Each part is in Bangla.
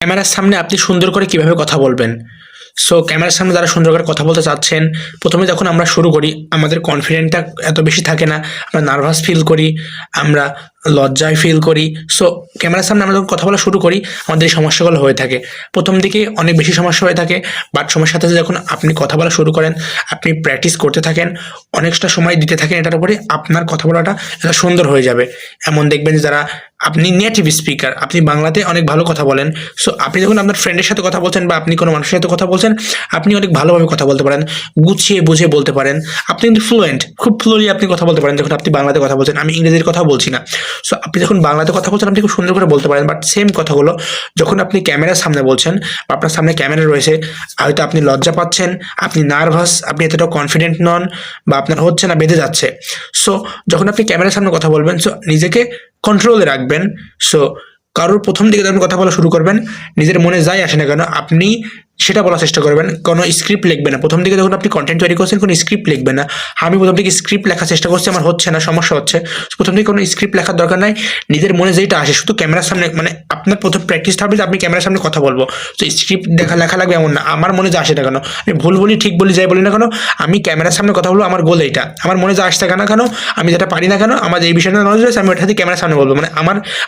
ক্যামেরার সামনে আপনি সুন্দর করে কিভাবে কথা বলবেন। সো ক্যামেরার সামনে যারা সুন্দর করে কথা বলতে চাচ্ছেন, প্রথমে যখন আমরা শুরু করি আমাদের কনফিডেন্টটা এত বেশি থাকে না, আমরা নার্ভাস ফিল করি, আমরা লজ্জায় ফিল করি। সো ক্যামেরার সামনে আমরা যখন কথা বলা শুরু করি আমাদের এই সমস্যাগুলো হয়ে থাকে। প্রথম দিকে অনেক বেশি সমস্যা হয়ে থাকে, বাট সময়ের সাথে সাথে যখন আপনি কথা বলা শুরু করেন, আপনি প্র্যাকটিস করতে থাকেন, অনেকটা সময় দিতে থাকেন এটার উপরে, আপনার কথা বলাটা এটা সুন্দর হয়ে যাবে। এমন দেখবেন যে যারা আপনি নেটিভ স্পিকার, আপনি বাংলাতে অনেক ভালো কথা বলেন, সো আপনি যখন আপনার ফ্রেন্ডের সাথে কথা বলছেন বা আপনি কোনো মানুষের সাথে কথা বলছেন, আপনি অনেক ভালোভাবে কথা বলতে পারেন, গুছিয়ে বুঝে বলতে পারেন, আপনি কিন্তু ফ্লুয়েন্ট, খুব ফ্লোলি আপনি কথা বলতে পারেন যখন আপনি বাংলাতে কথা বলছেন। আমি ইংরেজির কথা বলছি না। সো আপনি যখন বাংলাতে কথা বলছেন আপনি খুব সুন্দর করে বলতে পারেন, বাট সেম কথাগুলো যখন আপনি ক্যামেরার সামনে বলছেন বা আপনার সামনে ক্যামেরা রয়েছে, হয়তো আপনি লজ্জা পাচ্ছেন, আপনি নার্ভাস, আপনি এতটা কনফিডেন্ট নন বা আপনার হচ্ছে না, বেঁধে যাচ্ছে। সো যখন আপনি ক্যামেরার সামনে কথা বলবেন, সো নিজেকে কন্ট্রোলে রাখবেন। সো কারোর প্রথম দিকে যখন কথা বলা শুরু করবেন, নিজের মনে যাই আসে না কেন আপনি সেটা বলার চেষ্টা করবেন, কোনো স্ক্রিপ্ট লিখবেন না। প্রথম দিকে যখন আপনি কন্টেন্ট তৈরি করছেন কোনো স্ক্রিপ্ট লিখবেন না। আমি প্রথম দিকে স্ক্রিপ্ট লেখার চেষ্টা করছি, আমার হচ্ছে না, সমস্যা হচ্ছে। প্রথম দিকে কোনো স্ক্রিপ্ট লেখার দরকার নাই, নিজের মনে যেটা আসে শুধু ক্যামেরার সামনে, মানে আপনার প্রথম প্র্যাকটিসটা হবে যে আপনি ক্যামেরার সামনে কথা বলবো। তো স্ক্রিপ্ট লেখা লাগবে এমন না, আমার মনে যা আসে না কেন, আমি ভুল বলি ঠিক বলি যাই বলি না কেন, আমি ক্যামেরার সামনে কথা বলবো, আমার গোল এইটা, আমার মনে যা আসতে না কেন, আমি যেটা পারি না কেন, আমার এই বিষয়টা নলেজ রয়েছে, আমি ওটা দিয়ে ক্যামেরার সামনে বলবো। মানে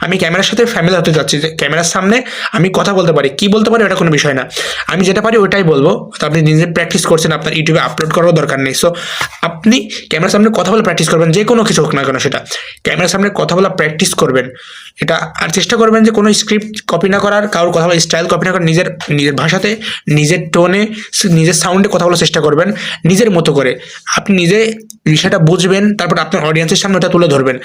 আমি ক্যামেরার সাথে ফ্যামিলি হতে যাচ্ছি যে ক্যামেরার সামনে আমি কথা বলতে পারি, কি বলতে পারি ওটা কোনো বিষয় না, আমি যেটা পারি ওটাই বলবো। তো আপনি নিজে প্র্যাকটিস করছেন, আপনার ইউটিউবে আপলোড করারও দরকার নেই। সো আপনি ক্যামেরার সামনে কথা বলে প্র্যাকটিস করবেন, যে কোনো কিছু হোক না কেন সেটা ক্যামেরার সামনে কথা বলা প্র্যাকটিস করবেন। এটা আর চেষ্টা করবেন যে কোনো স্ক্রিপ্ট কপি না করার, কারোর কথা বলার স্টাইল কপি না করার, নিজের নিজের ভাষাতে, নিজের টোনে, নিজের সাউন্ডে কথা বলার চেষ্টা করবেন, নিজের মতো করে। আপনি নিজে বিষয়টা বুঝবেন, তারপর আপনার অডিয়েন্সের সামনে ওটা তুলে ধরবেন।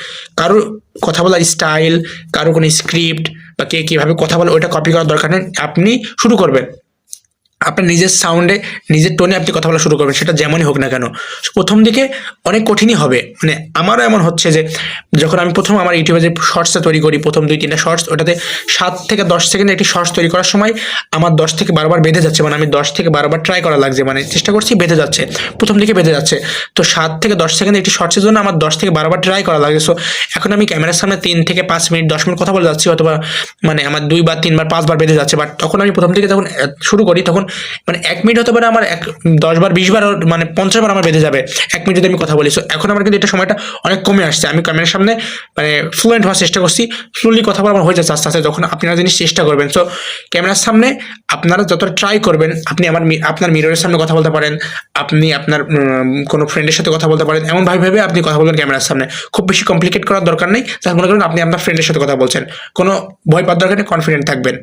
কারোর কথা বলার স্টাইল, কারো কোনো স্ক্রিপ্ট বা কে কীভাবে কথা বলে ওটা কপি করার দরকার নেই। আপনি শুরু করবেন আপনার নিজের সাউন্ডে, নিজের টোনে আপনি কথা বলা শুরু করবেন, সেটা যেমনই হোক না কেন। প্রথম দিকে অনেক কঠিনই হবে, মানে আমারও এমন হচ্ছে যে যখন আমি প্রথম আমার ইউটিউবে যে শর্টসটা তৈরি করি, প্রথম 2-3টা শর্টস, ওটাতে 7 থেকে 10 সেকেন্ডের একটি শর্টস তৈরি করার সময় আমার 10 থেকে 12 বার বেঁধে যাচ্ছে, মানে আমি 10 থেকে 12 বার ট্রাই করা লাগছে, মানে চেষ্টা করছি, বেঁধে যাচ্ছে, প্রথম দিকে বেঁধে যাচ্ছে। তো 7 থেকে 10 সেকেন্ডের একটি শর্টসের জন্য আমার 10 থেকে 12 বার ট্রাই করা লাগছে। সো এখন আমি ক্যামেরার সামনে 3 থেকে 5 মিনিট 10 মিনিট কথা বলে যাচ্ছি, অথবা মানে আমার 2 বার 3 বার 5 বার বেঁধে যাচ্ছে। বাট তখন আমি প্রথম থেকে যখন শুরু করি তখন মানে 1 মিনিট হতে পারে আমার 10 বার 20 বার মানে 50 বার আমার বেঁধে যাবে 1 মিনিট যদি আমি কথা বলি। সো এখন আমার কিন্তু এটা সময়টা অনেক কমে আসছে, আমি ক্যামেরার সামনে মানে ফ্লুয়েন্ট হওয়ার চেষ্টা করছি, ফ্লুলি কথা বলা আমার হয়ে যাচ্ছে আস্তে আস্তে। যখন আপনারা জিনিস চেষ্টা করবেন, সো ক্যামেরার সামনে আপনারা যতটা ট্রাই করবেন, আপনি আপনার মিররের সামনে কথা বলতে পারেন, আপনি আপনার কোনো ফ্রেন্ডের সাথে কথা বলতে পারেন, এমনভাবে ভেবে আপনি কথা বলবেন ক্যামেরার সামনে। খুব বেশি কমপ্লিকেট করার দরকার নেই, যার মনে করেন আপনি আপনার ফ্রেন্ডের সাথে কথা বলছেন, কোনো ভয় পাওয়ার দরকার নেই, কনফিডেন্ট থাকবেন।